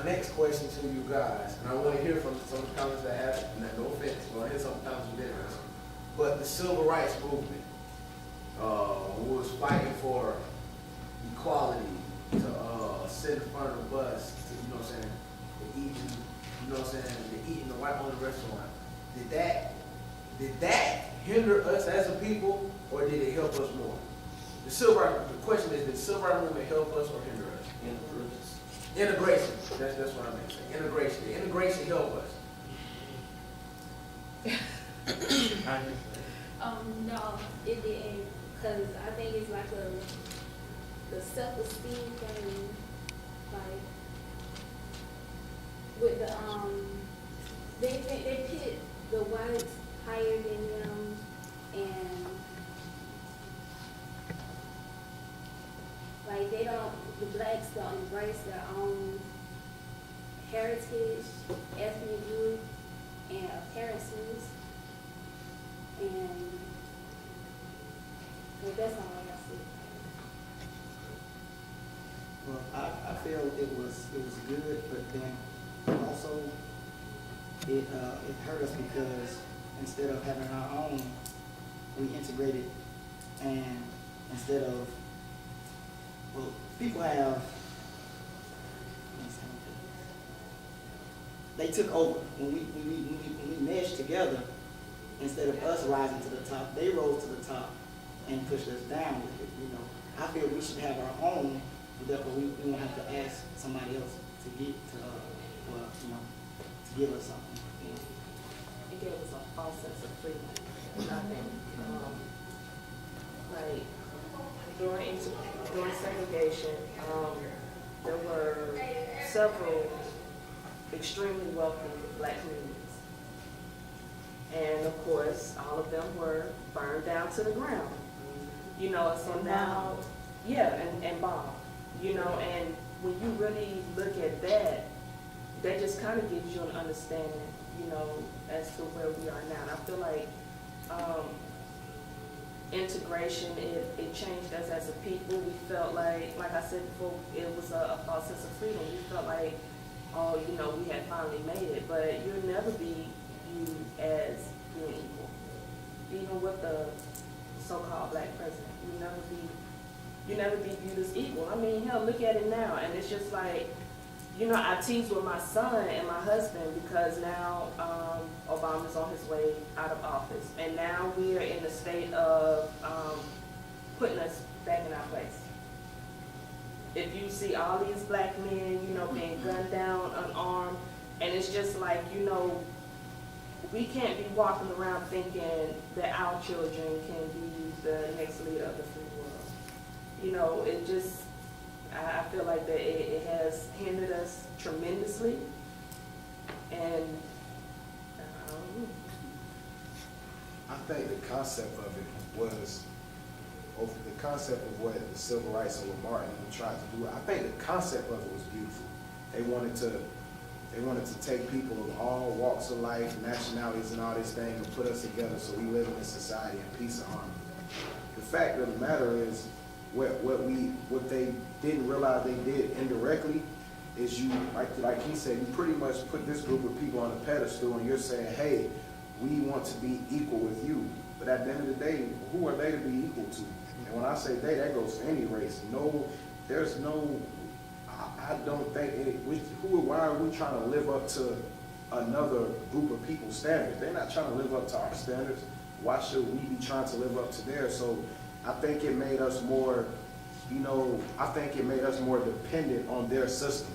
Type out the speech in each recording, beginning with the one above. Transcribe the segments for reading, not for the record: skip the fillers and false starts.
next question to you guys, and I want to hear from some of the comments that have, no offense, I want to hear some comments from them. But the civil rights movement was fighting for equality to sit in front of the bus, to, you know what I'm saying, to eat, you know what I'm saying, to eat in the white owned restaurant. Did that hinder us as a people, or did it help us more? The question is, did the civil rights movement help us or hinder us? Integration. That's what I meant to say. Integration. The integration help us. No, it didn't, because I think it's like the self-esteem thing, like with the they pit the whites higher than them, and like the blacks don't embrace their own heritage, ethnic group, and appearances. And that's all I see. Well, I feel it was good, but then also it hurt us because instead of having our own, we integrated, and instead of, well, people have, they took over when we meshed together. Instead of us rising to the top, they rose to the top and pushed us down with it. You know, I feel we should have our own, but therefore we won't have to ask somebody else to get to, to give us something. You know. It gave us a false sense of freedom. I think, like during segregation, there were several extremely wealthy black communities. And of course, all of them were burned down to the ground. You know, so now, yeah, and bombed. You know, and when you really look at that, that just kind of gives you an understanding, you know, as to where we are now. And I feel like integration, it changed us as a people. We felt like I said before, it was a false sense of freedom. We felt like, oh, you know, we had finally made it, but you'll never be viewed as being equal. Even with the so-called black president, you never be viewed as equal. I mean, hell, look at it now, and it's just like, you know, I tease with my son and my husband because now Obama's on his way out of office, and now we are in the state of putting us back in our place. If you see all these black men, you know, being gunned down, unarmed, and it's just like, you know, we can't be walking around thinking that our children can be the next leader of the free world. You know, it just, I feel like that it has hindered us tremendously, and I don't know. I think the concept of it was, the concept of what the civil rights and what Martin tried to do, I think the concept of it was beautiful. They wanted to take people of all walks of life, nationalities and all these things and put us together so we live in a society in peace and harmony. The fact of the matter is, what they didn't realize they did indirectly is you, like he said, you pretty much put this group of people on a pedestal and you're saying, hey, we want to be equal with you. But at the end of the day, who are they to be equal to? And when I say they, that goes to any race. I don't think, why are we trying to live up to another group of people's standards? They're not trying to live up to our standards. Why should we be trying to live up to theirs? So I think it made us more, dependent on their system.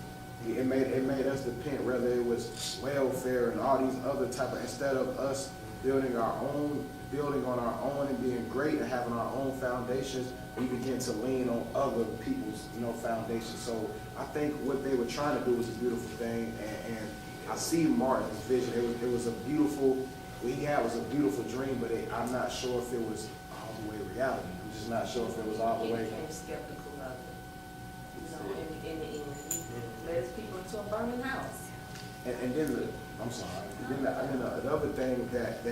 It made us dependent, whether it was welfare and all these other type of, instead of us building on our own and being great and having our own foundations, we begin to lean on other people's, foundations. So I think what they were trying to do was a beautiful thing, and I see Martin's vision. It was a beautiful, what he had was a beautiful dream, but I'm not sure if it was all the way reality. I'm just not sure if it was all the way. He became skeptical of it, in the end. He led people into a burning house. And then the other thing that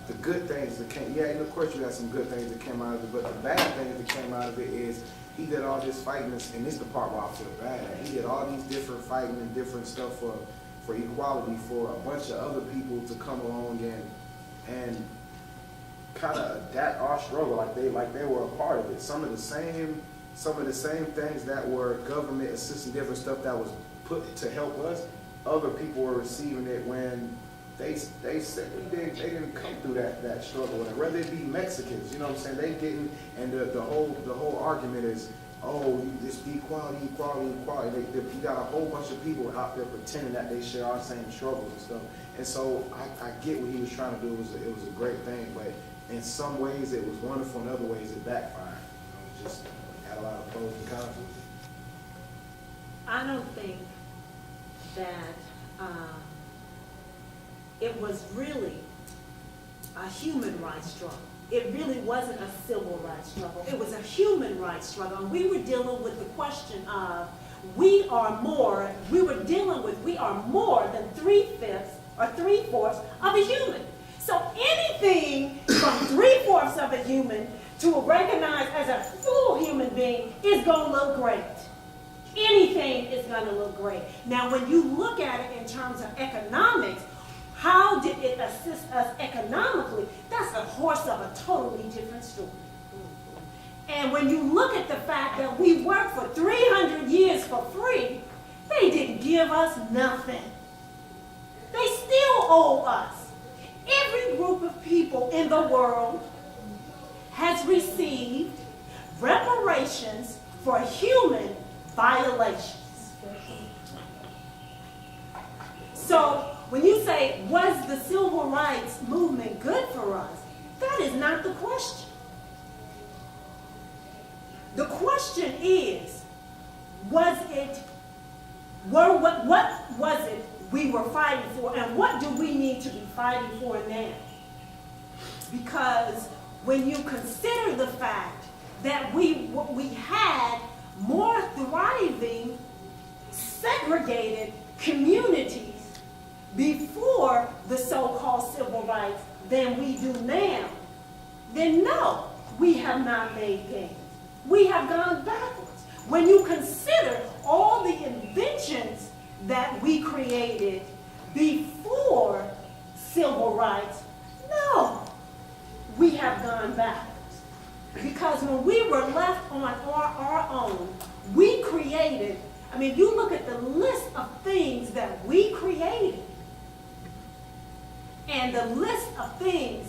the good things that came, yeah, and of course you had some good things that came out of it, but the bad things that came out of it is he did all this fighting, and this is the part where I feel bad. He did all these different fighting and different stuff for equality for a bunch of other people to come along and kind of adapt our struggle like they were a part of it. Some of the same things that were government assisting different stuff that was put to help us, other people were receiving it when they said they didn't come through that struggle. And whether it be Mexicans, you know what I'm saying, they didn't. And the whole argument is, oh, this equality. You got a whole bunch of people out there pretending that they share our same struggles and stuff. And so I get what he was trying to do. It was a great thing, but in some ways it was wonderful. In other ways it backfired. It just had a lot of pros and cons with it. I don't think that it was really a human rights struggle. It really wasn't a civil rights struggle. It was a human rights struggle. And we were dealing with the question of we are more than 3/5 or 3/4 of a human. So anything from 3/4 of a human to recognize as a full human being is going to look great. Anything is going to look great. Now, when you look at it in terms of economics, how did it assist us economically? That's a horse of a totally different story. And when you look at the fact that we worked for 300 years for free, they didn't give us nothing. They still owe us. Every group of people in the world has received reparations for human violations. So when you say, was the civil rights movement good for us? That is not the question. The question is, what was it we were fighting for, and what do we need to be fighting for now? Because when you consider the fact that we had more thriving, segregated communities before the so-called civil rights than we do now, then no, we have not made gains. We have gone backwards. When you consider all the inventions that we created before civil rights, no, we have gone backwards. Because when we were left on our own, we created, I mean, you look at the list of things that we created, and the list of things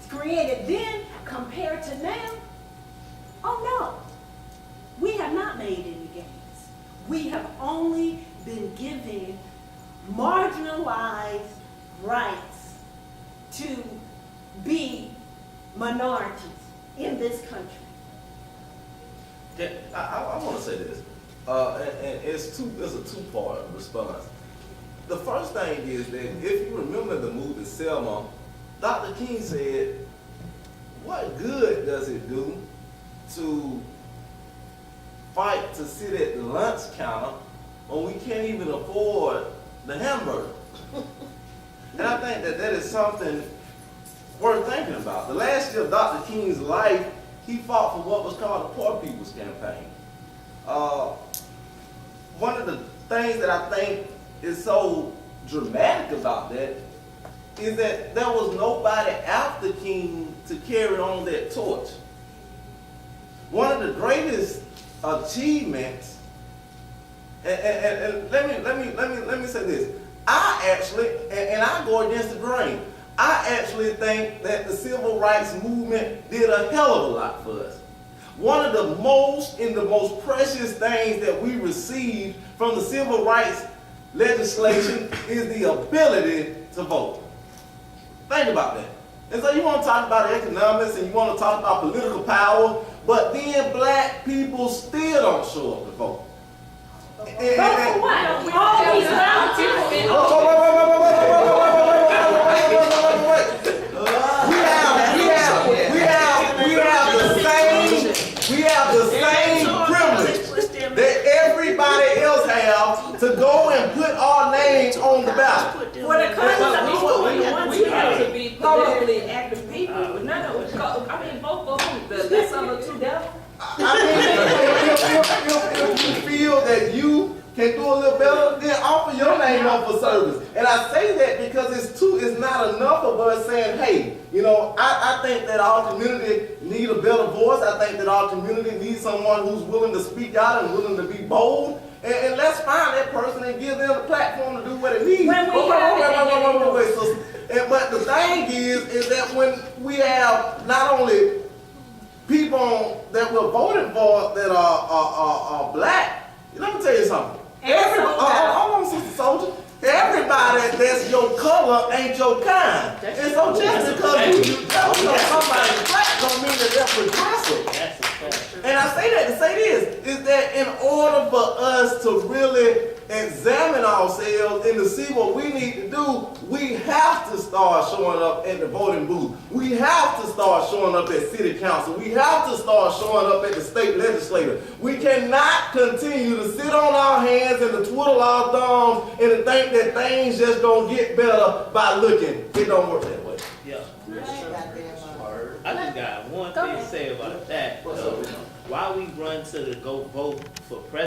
created then compared to now, oh no, we have not made any gains. We have only been giving marginalized rights to be minorities in this country. Yeah, I want to say this, and it's a two-part response. The first thing is that if you remember the movie Selma, Dr. King said, what good does it do to fight to sit at the lunch counter when we can't even afford the hamburger? And I think that is something worth thinking about. The last year of Dr. King's life, he fought for what was called the Poor People's Campaign. One of the things that I think is so dramatic about that is that there was nobody after King to carry on that torch. One of the greatest achievements, and let me say this. I actually, and I go against the grain, I actually think that the civil rights movement did a hell of a lot for us. One of the most precious things that we received from the civil rights legislation is the ability to vote. Think about that. And so you want to talk about economics and you want to talk about political power, but then black people still don't show up to vote. Vote for what? All these brown people. We have the same privilege that everybody else have to go and put our names on the ballot. For the country, we have to be politically active people. None of us, I mean, both of them, that's some of two devils. I mean, if you feel that you can do a little better, then offer your name up for service. And I say that because it's not enough of us saying, hey, you know, I think that our community need a better voice. I think that our community needs someone who's willing to speak out and willing to be bold. And let's find that person and give them the platform to do what it needs. When we have Wait, sister. But the thing is that when we have not only people that we're voting for that are black, let me tell you something. Hold on, Sister Soldier. Everybody that's your color ain't your kind. And so just because you tell somebody's black don't mean that they're progressive. And I say that to say this, is that in order for us to really examine ourselves and to see what we need to do, we have to start showing up at the voting booth. We have to start showing up at city council. We have to start showing up at the state legislature. We cannot continue to sit on our hands and to twiddle our thumbs and to think that things just gonna get better by looking. It don't work that way. Yeah. I just got one thing to say about that. Why we run to the go vote for president?